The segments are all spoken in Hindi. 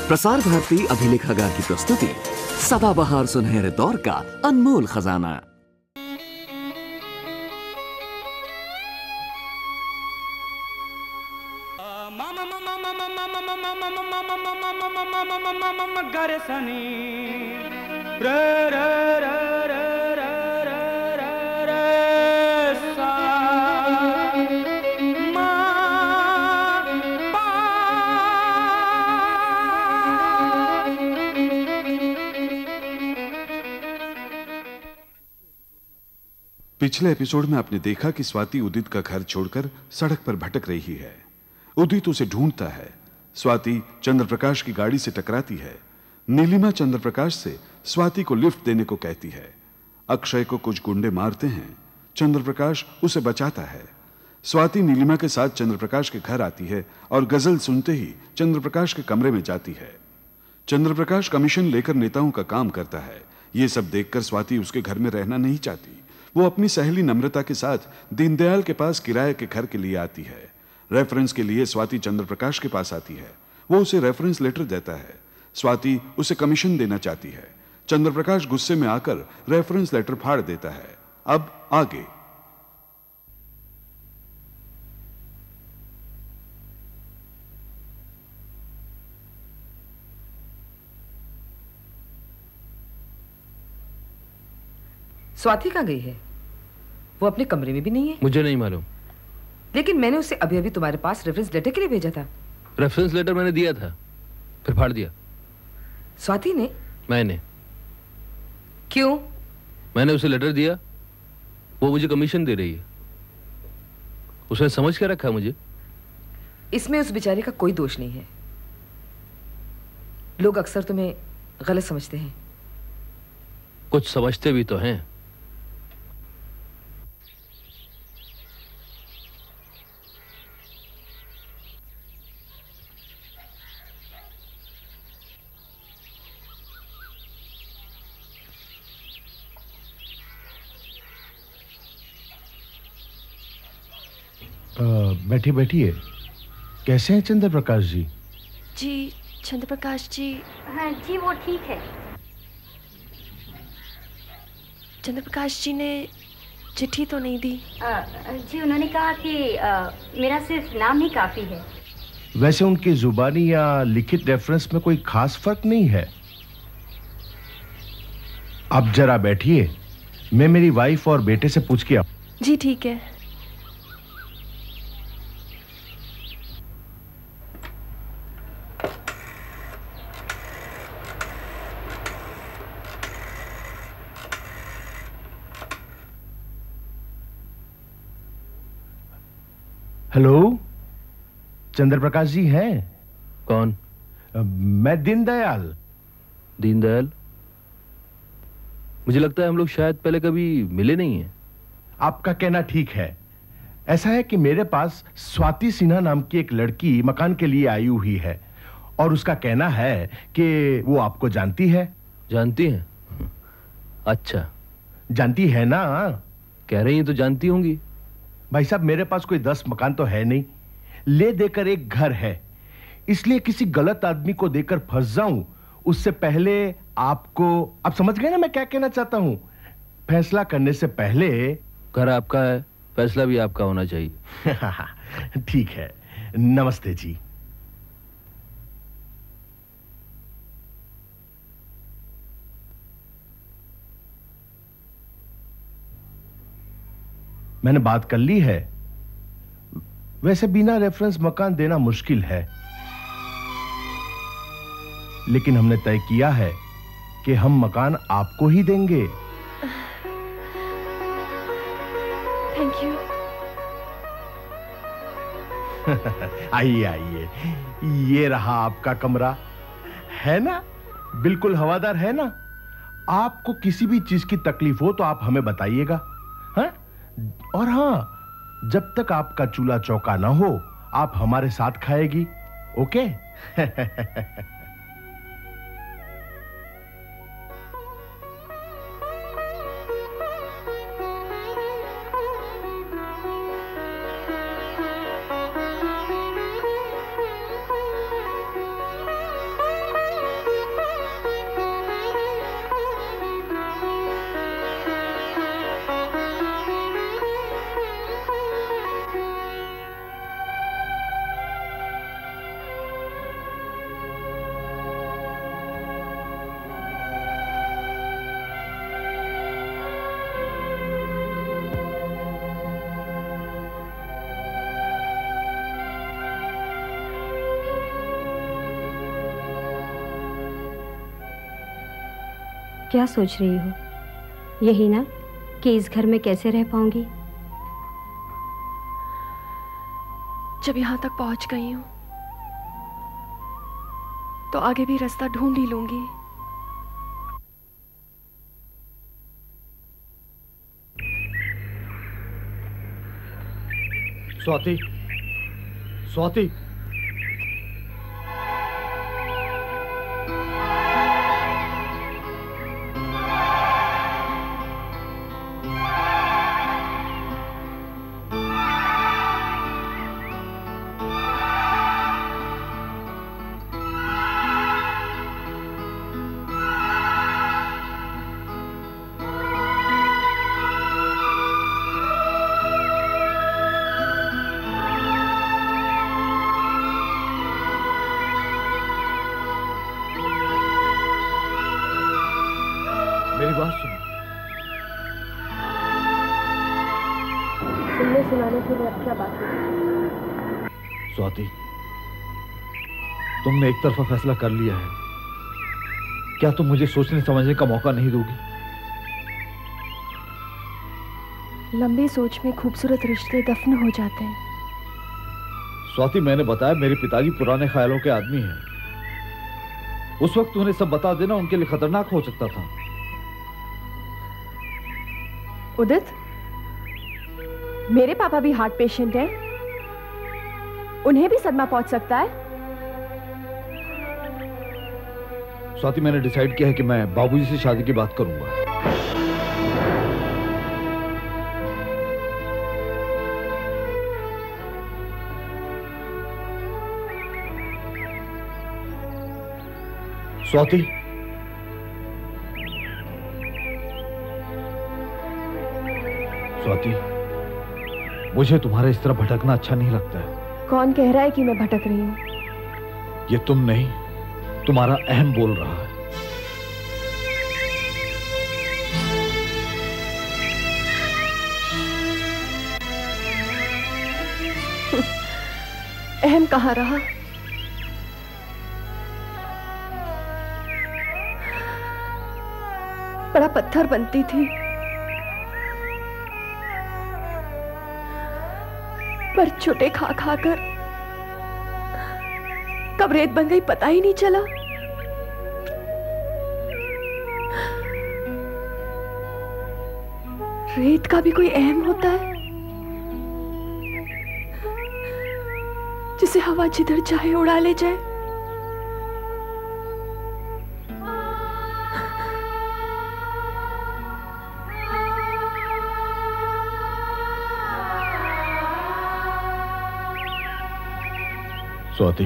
प्रसार भारती अभिलेखागार की प्रस्तुति सदाबहार सुनहरे दौर का अनमोल खजाना। पिछले एपिसोड में आपने देखा कि स्वाति उदित का घर छोड़कर सड़क पर भटक रही है। उदित उसे ढूंढता है। स्वाति चंद्रप्रकाश की गाड़ी से टकराती है। नीलिमा चंद्रप्रकाश से स्वाति को लिफ्ट देने को कहती है। अक्षय को कुछ गुंडे मारते हैं। चंद्रप्रकाश उसे बचाता है। स्वाति नीलिमा के साथ चंद्रप्रकाश के घर आती है और गजल सुनते ही चंद्रप्रकाश के कमरे में जाती है। चंद्रप्रकाश कमीशन लेकर नेताओं का काम करता है। यह सब देखकर स्वाति उसके घर में रहना नहीं चाहती। वो अपनी सहेली नम्रता के साथ दीनदयाल के पास किराए के घर के लिए आती है। रेफरेंस के लिए स्वाति चंद्रप्रकाश के पास आती है। वो उसे रेफरेंस लेटर देता है। स्वाति उसे कमीशन देना चाहती है। चंद्रप्रकाश गुस्से में आकर रेफरेंस लेटर फाड़ देता है। अब आगे। स्वाति कहाँ गई है? वो अपने कमरे में भी नहीं है। मुझे नहीं मालूम। लेकिन मैंने उसे अभी अभी तुम्हारे पास रेफरेंस लेटर के लिए भेजा था। रेफरेंस लेटर मैंने दिया था, फिर फाड़ दिया। स्वाति ने? मैंने। क्यों? मैंने उसे लेटर दिया, वो मुझे कमीशन दे रही है। उसने समझ के रखा मुझे। इसमें उस बेचारे का कोई दोष नहीं है। लोग अक्सर तुम्हें गलत समझते हैं। कुछ समझते भी तो हैं। बैठिए बैठिए। कैसे हैं चंद्रप्रकाश जी? जी चंद्रप्रकाश जी। हाँ जी वो ठीक है। चंद्रप्रकाश जी ने चिट्ठी तो नहीं दी? जी उन्होंने कहा कि मेरा सिर्फ नाम ही काफी है। वैसे उनकी जुबानी या लिखित रेफरेंस में कोई खास फर्क नहीं है। आप जरा बैठिए, मैं मेरी वाइफ और बेटे से पूछ के आऊं। जी ठीक है। हेलो, चंद्रप्रकाश जी हैं? कौन? मैं दीनदयाल। दीनदयाल? मुझे लगता है हम लोग शायद पहले कभी मिले नहीं हैं। आपका कहना ठीक है। ऐसा है कि मेरे पास स्वाति सिन्हा नाम की एक लड़की मकान के लिए आई हुई है और उसका कहना है कि वो आपको जानती है। जानती हैं? अच्छा। जानती है ना? कह रही हैं तो जानती होंगी। भाई साहब, मेरे पास कोई 10 मकान तो है नहीं, ले देकर एक घर है। इसलिए किसी गलत आदमी को देकर फंस जाऊं उससे पहले आपको, आप समझ गए ना मैं क्या कहना चाहता हूं? फैसला करने से पहले। घर आपका है, फैसला भी आपका होना चाहिए। ठीक है, नमस्ते जी। मैंने बात कर ली है। वैसे बिना रेफरेंस मकान देना मुश्किल है, लेकिन हमने तय किया है कि हम मकान आपको ही देंगे। Thank you. आइए आइए, ये रहा आपका कमरा। है ना, बिल्कुल हवादार है ना? आपको किसी भी चीज की तकलीफ हो तो आप हमें बताइएगा। हाँ? और हाँ, जब तक आपका चूल्हा चौका ना हो आप हमारे साथ खाएगी। ओके? क्या सोच रही हो? यही ना कि इस घर में कैसे रह पाऊंगी? जब यहाँ तक पहुँच गई हूँ तो आगे भी रास्ता ढूंढ ही लूंगी। स्वाति, स्वाति, मेरी बात सुनो। सुनने सुनाने के लिए अब क्या बात है? स्वाति, तुमने एक तरफा फैसला कर लिया है, क्या तुम मुझे सोचने समझने का मौका नहीं दोगी? लंबी सोच में खूबसूरत रिश्ते दफन हो जाते हैं। स्वाति, मैंने बताया मेरे पिताजी पुराने ख्यालों के आदमी हैं। उस वक्त उन्हें सब बता देना उनके लिए खतरनाक हो सकता था। उदित, मेरे पापा भी हार्ट पेशेंट हैं, उन्हें भी सदमा पहुंच सकता है। स्वाति, मैंने डिसाइड किया है कि मैं बाबूजी से शादी की बात करूंगा। स्वाति, स्वाति, मुझे तुम्हारा इस तरह भटकना अच्छा नहीं लगता है। कौन कह रहा है कि मैं भटक रही हूं? ये तुम नहीं, तुम्हारा अहम बोल रहा है। अहम कहाँ रहा? बड़ा पत्थर बनती थी, पर छोटे खा खा कर कब रेत बन गई पता ही नहीं चला। रेत का भी कोई अहम होता है जिसे हवा जिधर चाहे उड़ा ले जाए। स्वाति,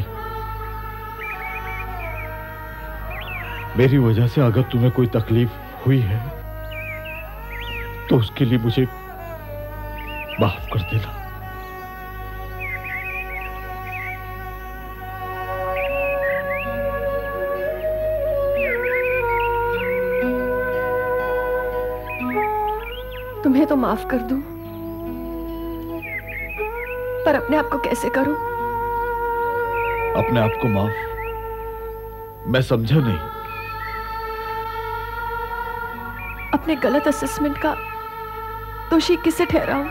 मेरी वजह से अगर तुम्हें कोई तकलीफ हुई है तो उसके लिए मुझे माफ कर देना। तुम्हें तो माफ कर दूं, पर अपने आप को कैसे करूं? अपने आप को माफ? मैं समझा नहीं। अपने गलत असेसमेंट का दोषी किसे ठहराऊं?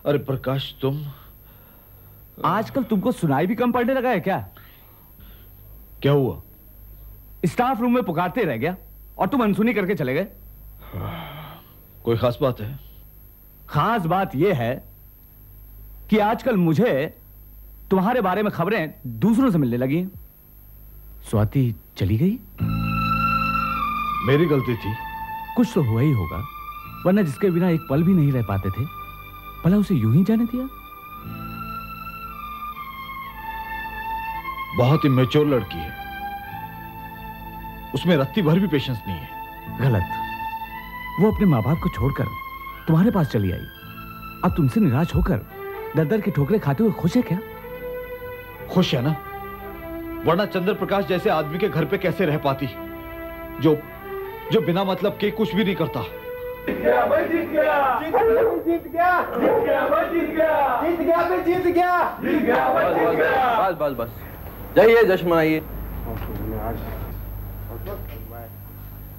अरे प्रकाश, तुम आजकल तुमको सुनाई भी कम पड़ने लगा है क्या? क्या हुआ? स्टाफ रूम में पुकारते रह गया और तुम अनसुनी करके चले गए। कोई खास बात है? खास बात यह है कि आजकल मुझे तुम्हारे बारे में खबरें दूसरों से मिलने लगी हैं। स्वाति चली गई? मेरी गलती थी। कुछ तो हुआ ही होगा, वरना जिसके बिना एक पल भी नहीं रह पाते थे, भला उसे यूं ही जाने दिया? बहुत इमेच्योर लड़की है। उसमें रत्ती भर भी पेशेंस नहीं है। गलत। वो अपने माँ बाप को छोड़कर तुम्हारे पास चली आई। अब तुमसे निराश होकर दर दर की ठोकरें खाते हुए खुश है क्या? खुश है ना, वरना चंद्र प्रकाश जैसे आदमी के घर पे कैसे रह पाती, जो जो बिना मतलब के कुछ भी नहीं करता। जीत गया भाई, जीत गया, जीत गया, जीत गया, जीत गया भाई, जीत गया, जीत गया भाई, जीत गया, जीत गया भाई, जीत गया। बस बस बस, जाइए जश्न मनाइए।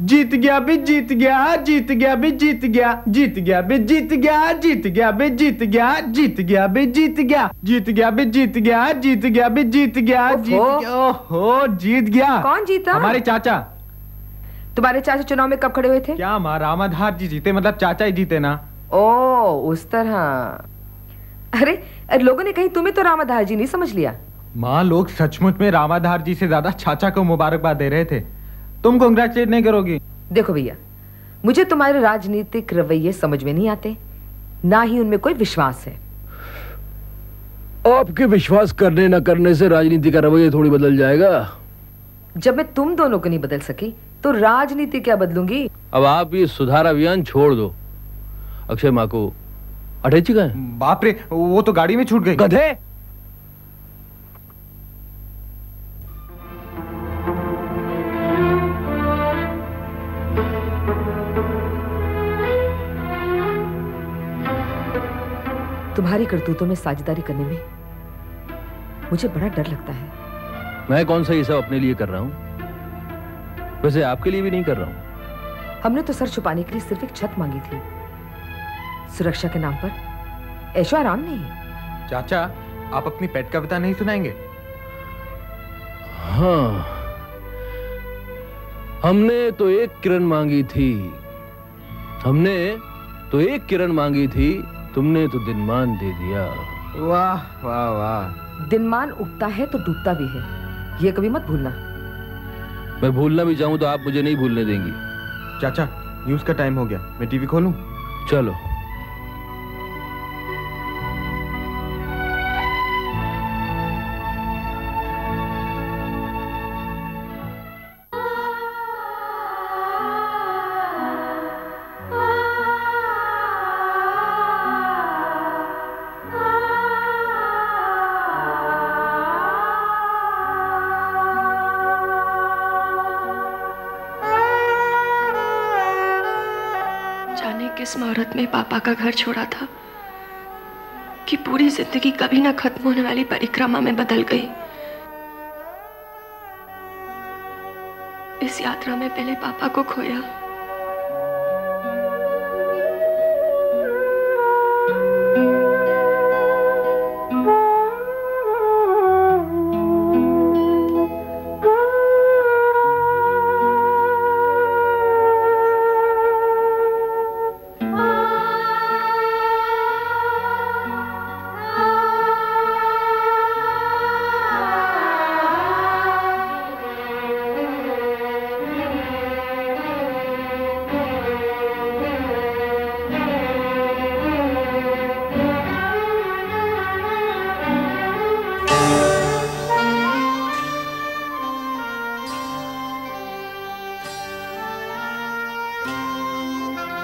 जीत गया भी, जीत गया, जीत गया भी, जीत गया, जीत गया भी, जीत गया, जीत गया भी, जीत गया, जीत गया भी, जीत गया, जीत गया भी, जीत गया, जीत गया भी, जीत गया, जीत गया। ओहो, जीत गया। कौन जीता? हमारे चाचा। तुम्हारे चाचा चुनाव में कब खड़े हुए थे? क्या माँ, रामाधार जी जीते, मतलब चाचा ही जीते ना। ओ, उस तरह। अरे लोगों ने कहीं तुम्हें तो रामाधार जी नहीं समझ लिया। माँ, लोग सचमुच में रामाधार जी से ज्यादा चाचा को मुबारकबाद दे रहे थे। तुम कांग्रेचुलेट नहीं करोगी? देखो भैया, मुझे तुम्हारे राजनीतिक रवैये समझ में नहीं आते, ना ही उनमें कोई विश्वास है। आपके विश्वास करने न करने से राजनीति का रवैया थोड़ी बदल जाएगा। जब मैं तुम दोनों को नहीं बदल सकी तो राजनीति क्या बदलूंगी? अब आप ये सुधार अभियान छोड़ दो। अक्षय माँ को अटैची का है? बाप रे, वो तो गाड़ी में छूट गई। गधे। तुम्हारी करतूतों में साझेदारी करने में मुझे बड़ा डर लगता है। मैं कौन सा ये सब अपने लिए कर रहा हूं, वैसे आपके लिए भी नहीं कर रहा हूं। हमने तो सर छुपाने के लिए सिर्फ एक छत मांगी थी, सुरक्षा के नाम पर ऐशो आराम नहीं। चाचा, आप अपनी पेट कविता नहीं सुनाएंगे? हाँ, हमने तो एक किरण मांगी थी, हमने तो एक किरण मांगी थी, तुमने तो दिनमान दे दिया। वाह वाह वाह। दिनमान उगता है तो डूबता भी है, ये कभी मत भूलना। मैं भूलना भी चाहूं तो आप मुझे नहीं भूलने देंगी। चाचा, न्यूज का टाइम हो गया, मैं टीवी खोलूं? चलो। किस औरत में पापा का घर छोड़ा था कि पूरी जिंदगी कभी ना खत्म होने वाली परिक्रमा में बदल गई। इस यात्रा में पहले पापा को खोया,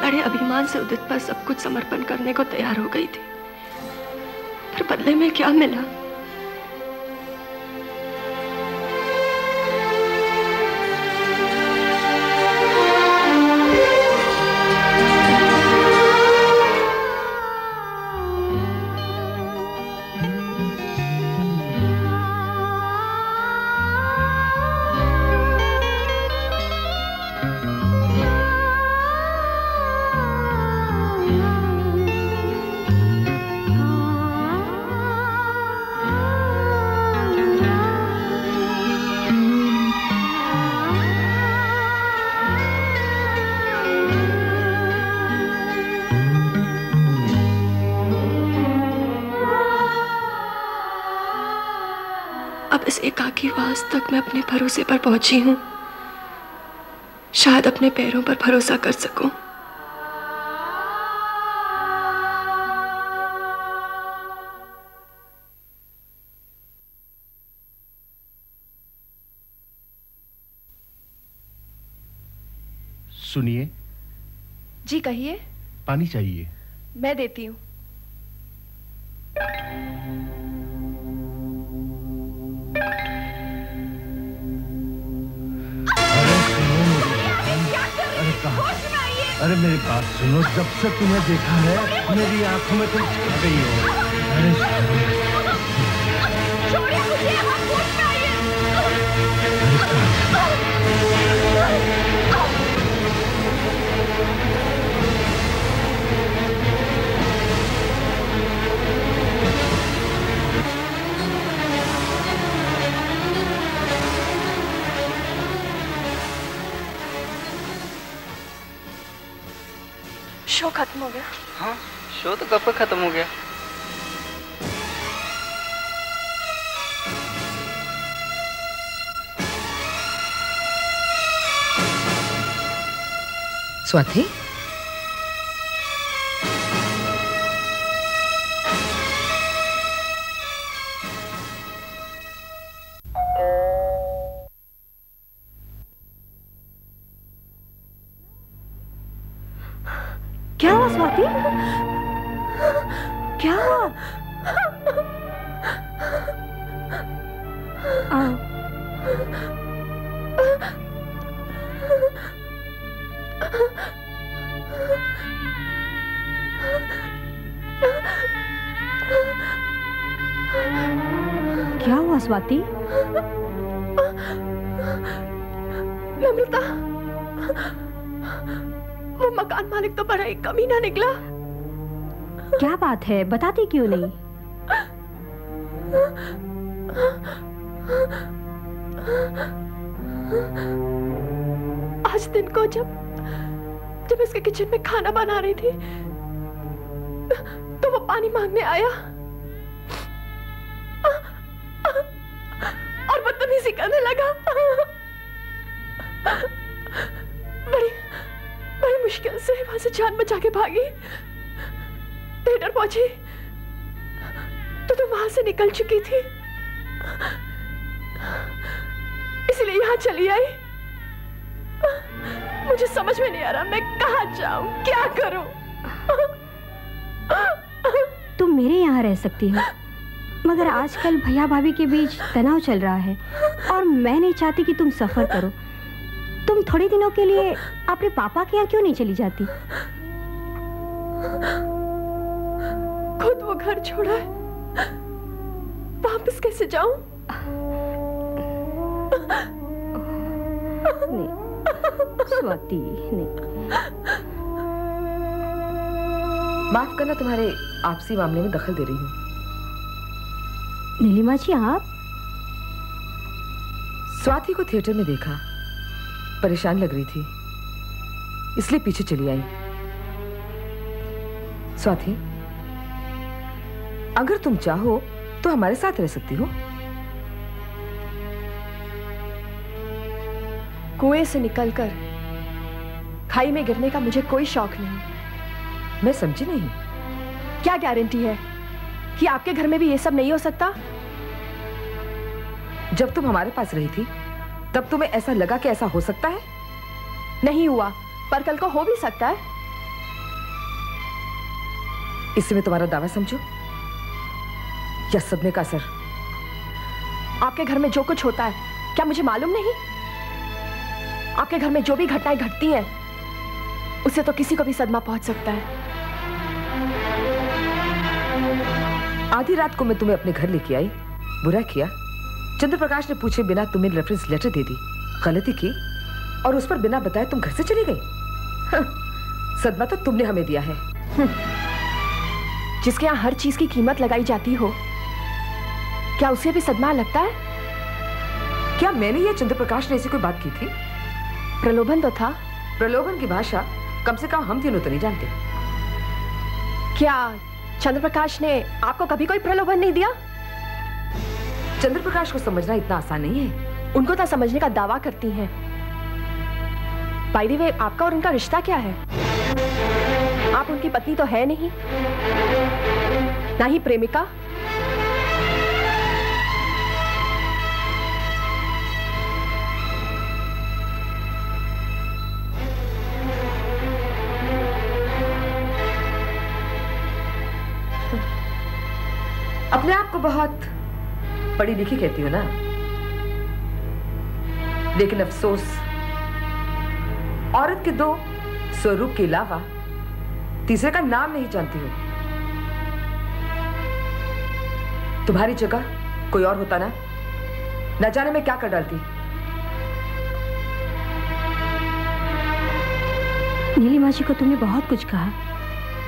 बड़े अभिमान से उदित पर सब कुछ समर्पण करने को तैयार हो गई थी, पर बदले में क्या मिला? अब इस एकाकीवास तक मैं अपने भरोसे पर पहुंची हूं, शायद अपने पैरों पर भरोसा कर सकूं। सुनिए। जी कहिए। पानी चाहिए। मैं देती हूँ। अरे मेरी बात सुनो, जब से तुम्हें देखा है मेरी आंखों में तुम छा गई हो। अरे छोड़िए मुझे, आप होश में आइए। शो खत्म हो गया। हाँ, शो तो कब खत्म हो गया। स्वाति, क्या हुआ स्वाति? क्या हुआ? क्या हुआ स्वाति? नम्रता, वो मकान मालिक तो बड़ा ही कमीना निकला। क्या बात है, बताती क्यों नहीं? आज दिन को जब इसके किचन में खाना बना रही थी तो वो पानी मांगने आया और बदतमीजी करने लगा। बड़ी मुश्किल से वहां से जान बचा के भागी। थिएटर पहुंची तो तुम वहां से निकल चुकी थी, इसलिए यहां चली आई। मुझे समझ में नहीं आ रहा मैं कहां जाऊं, क्या करूं। तुम मेरे यहाँ रह सकती हो, मगर आजकल भैया भाभी के बीच तनाव चल रहा है और मैं नहीं चाहती कि तुम सफर करो। तुम थोड़े दिनों के लिए अपने पापा के यहाँ क्यों नहीं चली जाती? खुद वो घर छोड़ा है, वापस कैसे जाऊं? नहीं स्वाति, नहीं। माफ करना, तुम्हारे आपसी मामले में दखल दे रही हूँ। नीलिमा जी, आप? स्वाति को थिएटर में देखा, परेशान लग रही थी, इसलिए पीछे चली आई। स्वाति, अगर तुम चाहो तो हमारे साथ रह सकती हो। कुएं से निकलकर खाई में गिरने का मुझे कोई शौक नहीं। मैं समझी नहीं। क्या गारंटी है कि आपके घर में भी ये सब नहीं हो सकता? जब तुम हमारे पास रही थी तब तुम्हें ऐसा लगा कि ऐसा हो सकता है? नहीं हुआ, पर कल को हो भी सकता है। इसमें तुम्हारा दावा समझो या सदमे का असर? आपके घर में जो कुछ होता है क्या मुझे मालूम नहीं? आपके घर में जो भी घटनाएं घटती हैं उससे तो किसी को भी सदमा पहुंच सकता है। आधी रात को मैं तुम्हें अपने घर लेके आई, बुरा किया। चंद्रप्रकाश ने पूछे बिना तुम्हें रेफरेंस लेटर दे दी, गलती की और उस पर बिना बताए तुम घर से चली गई। सदमा तो तुमने हमें दिया है। जिसके यहाँ हर चीज की कीमत लगाई जाती हो, क्या उसे भी सदमा लगता है? क्या मैंने या चंद्रप्रकाश ने ऐसी कोई बात की थी? प्रलोभन तो था। प्रलोभन की भाषा कम से कम हम तीनों तो नहीं जानते। क्या चंद्रप्रकाश ने आपको कभी कोई प्रलोभन नहीं दिया? चंद्रप्रकाश को समझना इतना आसान नहीं है। उनको तो समझने का दावा करती हैं। बाय द वे, आपका और उनका रिश्ता क्या है? आप उनकी पत्नी तो है नहीं, ना ही प्रेमिका। अपने आप को बहुत पढ़ी लिखी कहती हो ना, लेकिन अफसोस औरत के दो स्वरूप के अलावा तीसरे का नाम नहीं जानती हो। तुम्हारी जगह कोई और होता ना, न जाने मैं क्या कर डालती। नीलिमा जी को तुमने बहुत कुछ कहा,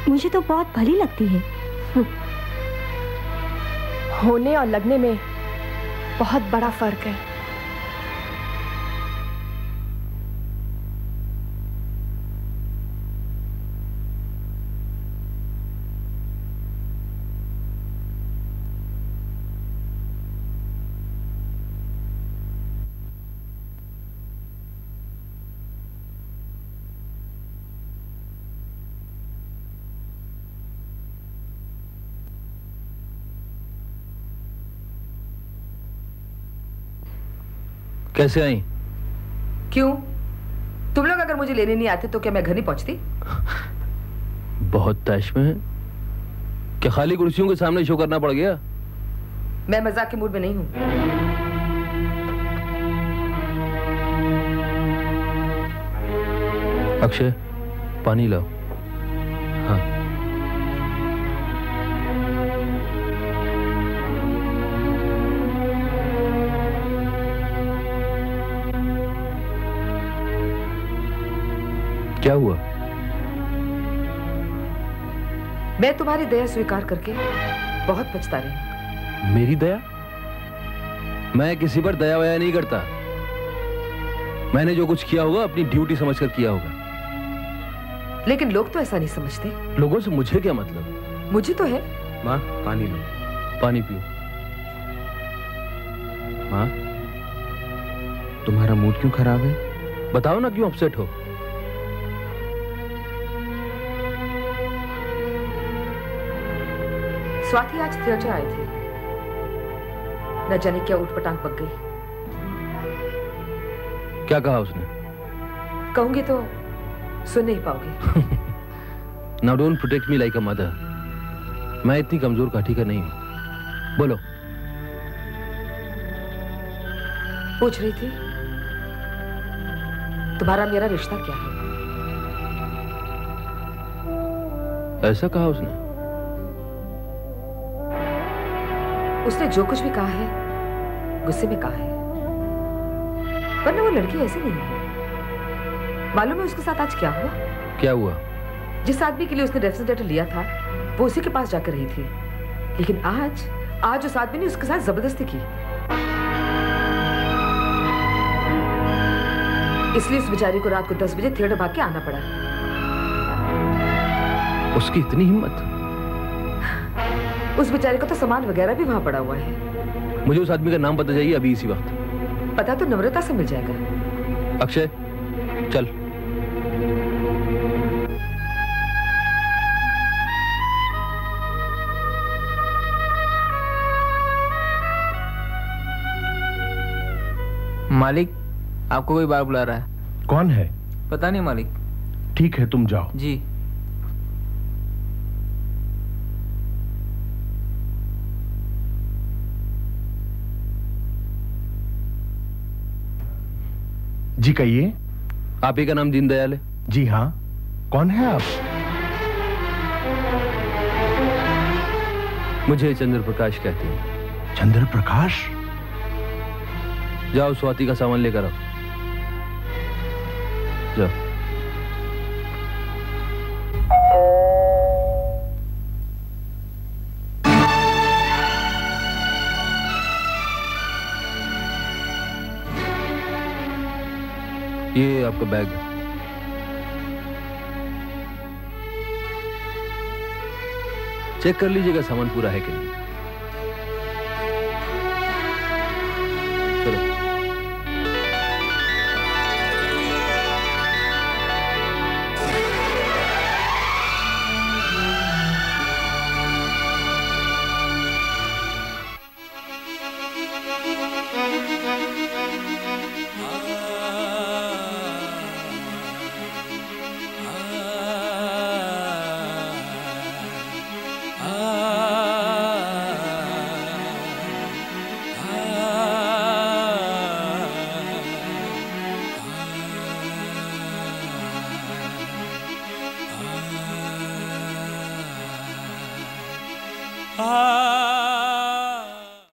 मुझे तो बहुत भली लगती है। होने और लगने में बहुत बड़ा फर्क है। कैसे आई? क्यों? तुम लोग अगर मुझे लेने नहीं आते तो क्या मैं घर नहीं पहुंचती? बहुत तैश में है। क्या खाली कुर्सियों के सामने शो करना पड़ गया? मैं मजाक के मूड में नहीं हूं। अक्षय, पानी लाओ। हाँ। क्या हुआ? मैं तुम्हारी दया स्वीकार करके बहुत पछता रही हूं। मेरी दया? मैं किसी पर दया वया नहीं करता। मैंने जो कुछ किया होगा अपनी ड्यूटी समझकर किया होगा। लेकिन लोग तो ऐसा नहीं समझते। लोगों से मुझे क्या मतलब? मुझे तो है। माँ, पानी लो। पानी पियो। माँ, तुम्हारा मूड क्यों खराब है? बताओ ना, क्यों अपसेट हो? स्वाति आज थिएटर आई थी, न जाने क्या उठपटांग पक गई। क्या कहा उसने? कहूंगी तो सुन नहीं पाओगे। Now don't protect me like a mother. मैं इतनी कमजोर काठी का नहीं हूं। बोलो। पूछ रही थी तुम्हारा मेरा रिश्ता क्या है? ऐसा कहा उसने? उसने जो कुछ भी कहा है गुस्से में कहा है, वरना वो लड़की ऐसी नहीं है। मालूम है उसके साथ आज क्या हुआ? क्या हुआ? जिस आदमी के लिए उसने रेफरेंस लेटर लिया था वो उसी के पास जाकर रही थी, लेकिन आज उस आदमी ने उसके साथ जबरदस्ती की। इसलिए उस बेचारी को रात को 10 बजे थिएटर भाग के आना पड़ा। उसकी इतनी हिम्मत? उस बेचारे को तो सामान वगैरह भी वहां पड़ा हुआ है। मुझे उस आदमी का नाम पता चाहिए अभी इसी वक्त। पता तो नम्रता से मिल जाएगा। अक्षय, चल। मालिक, आपको कोई बार बुला रहा है। कौन है? पता नहीं मालिक। ठीक है, तुम जाओ। जी। जी कहिए। आप ही का नाम दीनदयाल है? जी हाँ। कौन है आप? मुझे चंद्र प्रकाश कहते हैं। चंद्र प्रकाश? जाओ स्वाति का सामान लेकर आओ। जाओ। ये आपका बैग है। चेक कर लीजिएगा सामान पूरा है कि नहीं। चलो। आ